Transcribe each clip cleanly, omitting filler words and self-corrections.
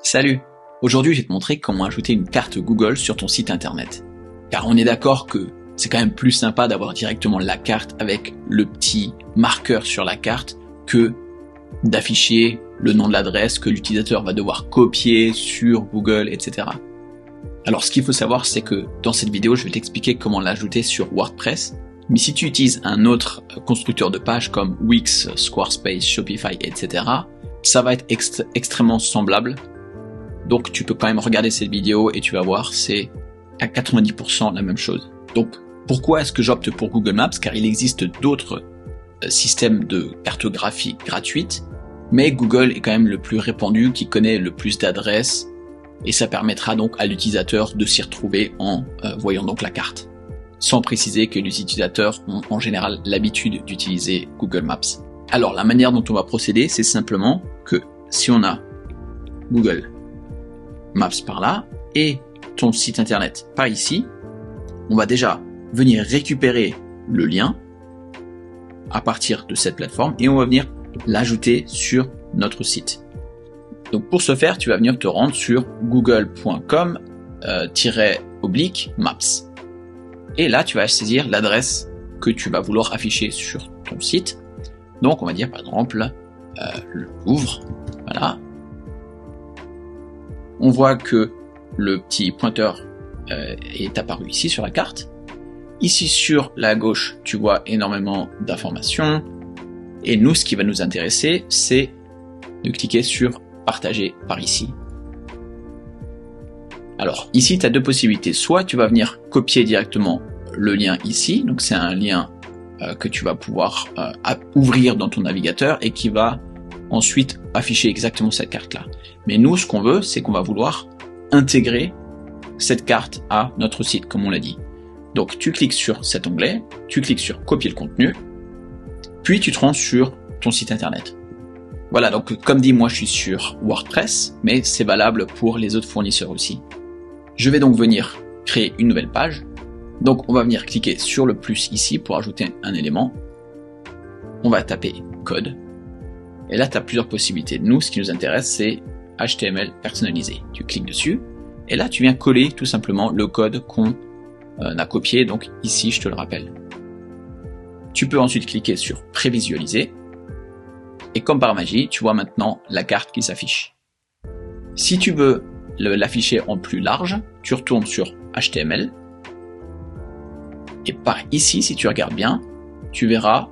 Salut! Aujourd'hui, je vais te montrer comment ajouter une carte Google sur ton site internet. Car on est d'accord que c'est quand même plus sympa d'avoir directement la carte avec le petit marqueur sur la carte que d'afficher le nom de l'adresse que l'utilisateur va devoir copier sur Google, etc. Alors, ce qu'il faut savoir, c'est que dans cette vidéo, je vais t'expliquer comment l'ajouter sur WordPress. Mais si tu utilises un autre constructeur de page comme Wix, Squarespace, Shopify, etc., ça va être extrêmement semblable. Donc tu peux quand même regarder cette vidéo et tu vas voir, c'est à 90% la même chose. Donc pourquoi est-ce que j'opte pour Google Maps? Car il existe d'autres systèmes de cartographie gratuites, mais Google est quand même le plus répandu, qui connaît le plus d'adresses, et ça permettra donc à l'utilisateur de s'y retrouver en voyant donc la carte. Sans préciser que les utilisateurs ont en général l'habitude d'utiliser Google Maps. Alors la manière dont on va procéder, c'est simplement que si on a Google Maps par là et ton site internet par ici, on va déjà venir récupérer le lien à partir de cette plateforme et on va venir l'ajouter sur notre site. Donc pour ce faire, tu vas venir te rendre sur google.com/maps et là tu vas saisir l'adresse que tu vas vouloir afficher sur ton site. Donc on va dire par exemple le Louvre, voilà. On voit que le petit pointeur est apparu ici sur la carte. Ici sur la gauche, tu vois énormément d'informations. Et nous, ce qui va nous intéresser, c'est de cliquer sur partager par ici. Alors ici, tu as deux possibilités. Soit tu vas venir copier directement le lien ici. Donc c'est un lien que tu vas pouvoir ouvrir dans ton navigateur et qui va ensuite afficher exactement cette carte-là. Mais nous, ce qu'on veut, c'est qu'on va vouloir intégrer cette carte à notre site, comme on l'a dit. Donc, tu cliques sur cet onglet, tu cliques sur copier le contenu, puis tu te rends sur ton site internet. Voilà, donc comme dit, moi je suis sur WordPress, mais c'est valable pour les autres fournisseurs aussi. Je vais donc venir créer une nouvelle page. Donc, on va venir cliquer sur le plus ici pour ajouter un élément. On va taper code. Et là, tu as plusieurs possibilités. Nous, ce qui nous intéresse, c'est HTML personnalisé. Tu cliques dessus, et là, tu viens coller tout simplement le code qu'on a copié, donc ici, je te le rappelle. Tu peux ensuite cliquer sur prévisualiser, et comme par magie, tu vois maintenant la carte qui s'affiche. Si tu veux l'afficher en plus large, tu retournes sur HTML, et par ici, si tu regardes bien, tu verras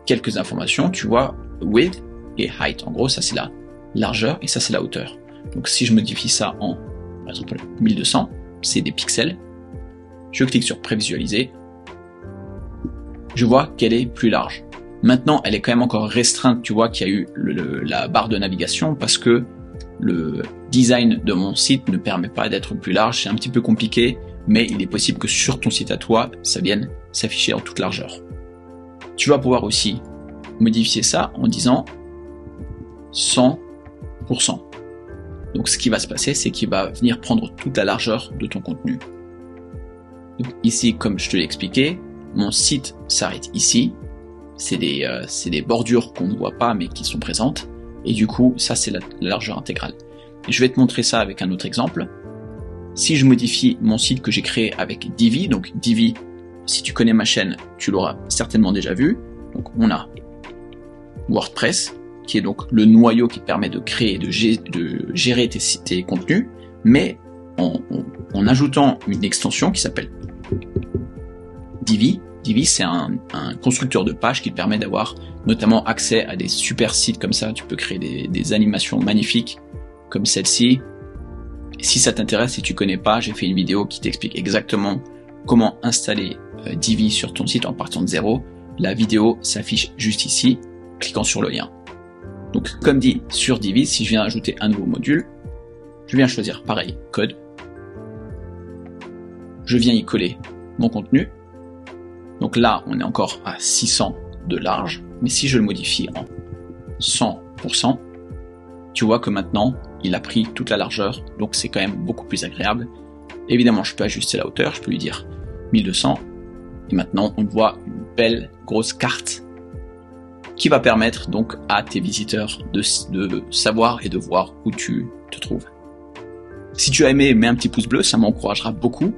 quelques informations. Tu vois width et height. En gros, ça c'est la largeur et ça c'est la hauteur. Donc si je modifie ça en, par exemple, 1200, c'est des pixels. Je clique sur prévisualiser. Je vois qu'elle est plus large. Maintenant, elle est quand même encore restreinte. Tu vois qu'il y a eu la barre de navigation parce que le design de mon site ne permet pas d'être plus large. C'est un petit peu compliqué, mais il est possible que sur ton site à toi, ça vienne s'afficher en toute largeur. Tu vas pouvoir aussi modifier ça en disant 100%. Donc ce qui va se passer, c'est qu'il va venir prendre toute la largeur de ton contenu. Donc ici, comme je te l'ai expliqué, mon site s'arrête ici. C'est des bordures qu'on ne voit pas mais qui sont présentes. Et du coup, ça c'est la largeur intégrale. Et je vais te montrer ça avec un autre exemple. Si je modifie mon site que j'ai créé avec Divi, donc Divi, si tu connais ma chaîne, tu l'auras certainement déjà vu. Donc on a WordPress, qui est donc le noyau qui permet de créer, de gérer tes contenus, mais en ajoutant une extension qui s'appelle Divi. Divi, c'est un constructeur de pages qui permet d'avoir notamment accès à des super sites comme ça. Tu peux créer des animations magnifiques comme celle-ci. Et si ça t'intéresse, si tu connais pas, j'ai fait une vidéo qui t'explique exactement comment installer Divi sur ton site en partant de zéro. La vidéo s'affiche juste ici, cliquant sur le lien. Donc comme dit sur Divi, si je viens ajouter un nouveau module, je viens choisir pareil, code. Je viens y coller mon contenu. Donc là, on est encore à 600 de large, mais si je le modifie en 100%, tu vois que maintenant, il a pris toute la largeur, donc c'est quand même beaucoup plus agréable. Évidemment, je peux ajuster la hauteur, je peux lui dire 1200, et maintenant on voit une belle grosse carte qui va permettre donc à tes visiteurs de savoir et de voir où tu te trouve. Si tu as aimé, mets un petit pouce bleu, ça m'encouragera beaucoup.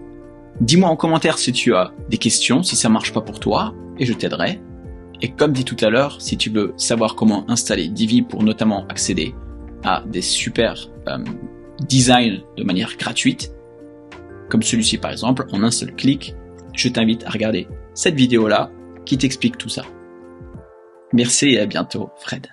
Dis-moi en commentaire si tu as des questions, si ça marche pas pour toi, et je t'aiderai. Et comme dit tout à l'heure, si tu veux savoir comment installer Divi pour notamment accéder à des super designs de manière gratuite, comme celui-ci par exemple, en un seul clic, je t'invite à regarder cette vidéo-là qui t'explique tout ça. Merci et à bientôt, Fred.